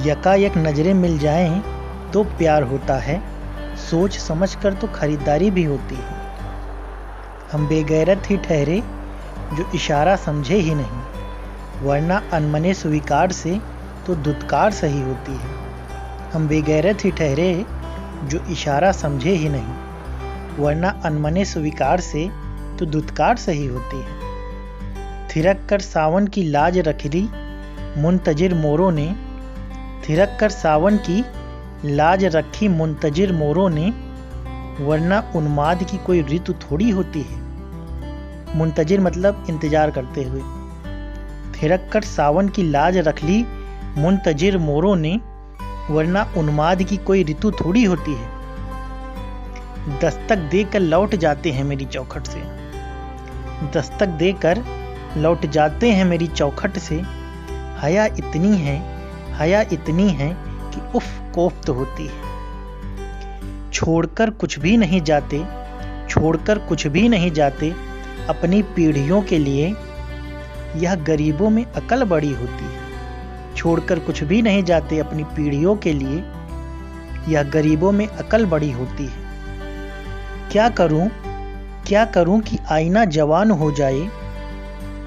यकायक नजरें मिल जाएं तो प्यार होता है, सोच समझ कर तो खरीदारी भी होती है। हम बेगैरत ही ठहरे जो इशारा समझे ही नहीं, वरना अनमने स्वीकार से तो दुत्कार सही होती है। हम बेगैरत ही ठहरे जो इशारा समझे ही नहीं, वरना अनमने स्वीकार से तो दुत्कार सही होती है। थिरक कर सावन की लाज रखी मुंतजिर मोरों ने, थिरक कर सावन की लाज रखी मुंतजिर मोरों ने, वरना उन्माद की कोई ऋतु थोड़ी होती है। मुंतजिर मतलब इंतजार करते हुए। थिरक कर सावन की लाज रख ली मुंतजिर मोरों ने, वरना उन्माद की कोई ऋतु थोड़ी होती है। दस्तक देकर लौट जाते हैं मेरी चौखट से, दस्तक देकर लौट जाते हैं मेरी चौखट से। हया इतनी है, हया इतनी है कि उफ कोफ्त होती है। छोड़कर कुछ भी नहीं जाते, छोड़कर कुछ भी नहीं जाते अपनी पीढ़ियों के लिए, यह गरीबों में अकल बड़ी होती है। छोड़कर कुछ भी नहीं जाते अपनी पीढ़ियों के लिए, यह गरीबों में अकल बड़ी होती है। क्या करूं कि आईना जवान हो जाए,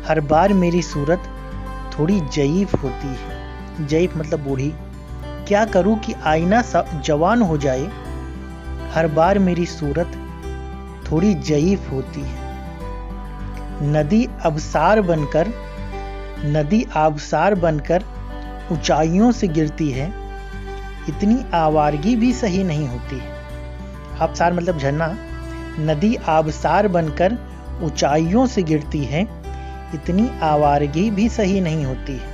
हर बार मेरी सूरत थोड़ी ज़ईफ होती है। ज़ईफ मतलब बूढ़ी। क्या करूं कि आईना जवान हो जाए, हर बार मेरी सूरत थोड़ी ज़ईफ होती है। नदी आबसार बनकर ऊंचाइयों से गिरती है, इतनी आवारगी भी सही नहीं होती है। आबसार मतलब झरना। नदी आबसार बनकर ऊंचाइयों से गिरती है, इतनी आवारगी भी सही नहीं होती है।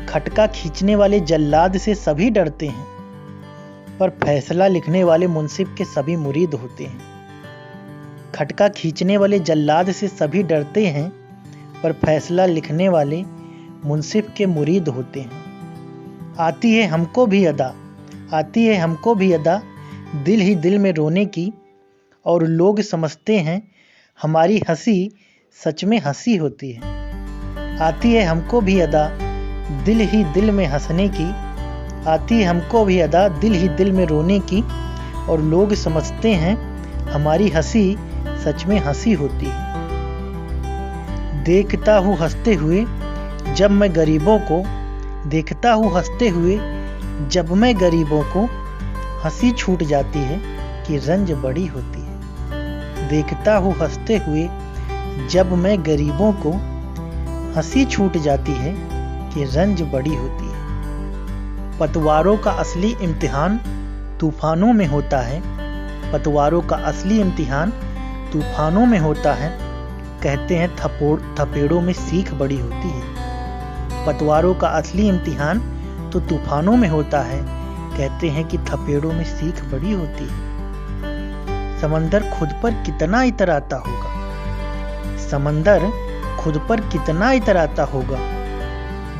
खटका खींचने वाले जल्लाद से सभी डरते हैं, पर फैसला लिखने वाले मुंसिफ के सभी मुरीद होते हैं। खटका खींचने वाले जल्लाद से सभी डरते हैं, पर फैसला लिखने वाले मुंसिफ के मुरीद होते हैं। आती है हमको भी अदा, आती है हमको भी अदा दिल ही दिल में रोने की, और लोग समझते हैं हमारी हंसी सच में हंसी होती है। आती है हमको भी अदा दिल ही दिल में हंसने की, आती है हमको भी अदा दिल ही दिल में रोने की, और लोग समझते हैं हमारी हंसी सच में हंसी होती है। देखता हूँ हंसते हुए जब मैं गरीबों को, देखता हूँ हंसते हुए जब मैं गरीबों को, हंसी छूट जाती है कि रंज बड़ी होती है। देखता हूँ हंसते हुए जब मैं गरीबों को, हंसी छूट जाती है कि रंज बड़ी होती है। पतवारों का असली इम्तिहान तूफानों में होता है, पतवारों का असली इम्तिहान तूफानों में होता है। कहते हैं थपेड़ों में सीख बड़ी होती है। पतवारों का असली इम्तिहान तो तूफानों में होता है, कहते हैं कि थपेड़ों में सीख बड़ी होती है। समंदर खुद पर कितना इतराता होगा, समंदर खुद पर कितना इतराता होगा,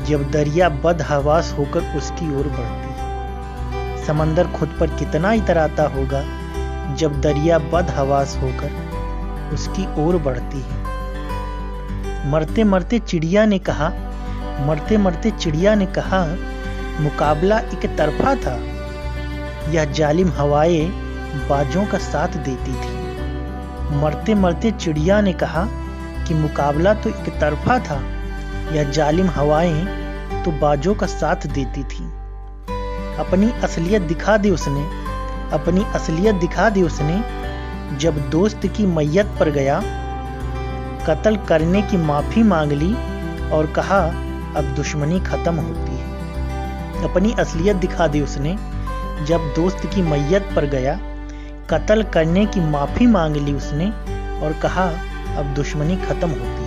जब दरिया बदहवास होकर उसकी ओर बढ़ती है। समंदर खुद पर कितना इतराता होगा, जब दरिया बदहवास होकर उसकी ओर बढ़ती है। मरते मरते चिड़िया ने कहा, मरते मरते चिड़िया ने कहा, मुकाबला एक तरफा था, यह जालिम हवाएं बाजों का साथ देती थी। मरते मरते चिड़िया ने कहा कि मुकाबला तो एक तरफा था, यह जालिम हवाएं तो बाजों का साथ देती थी। अपनी असलियत दिखा दी उसने, अपनी असलियत दिखा दी उसने, जब दोस्त की मैयत पर गया, कत्ल करने की माफी मांग ली और कहा अब दुश्मनी खत्म होती है। अपनी असलियत दिखा दी उसने, जब दोस्त की मैयत पर गया, कत्ल करने की माफी मांग ली उसने और कहा अब दुश्मनी खत्म होती है।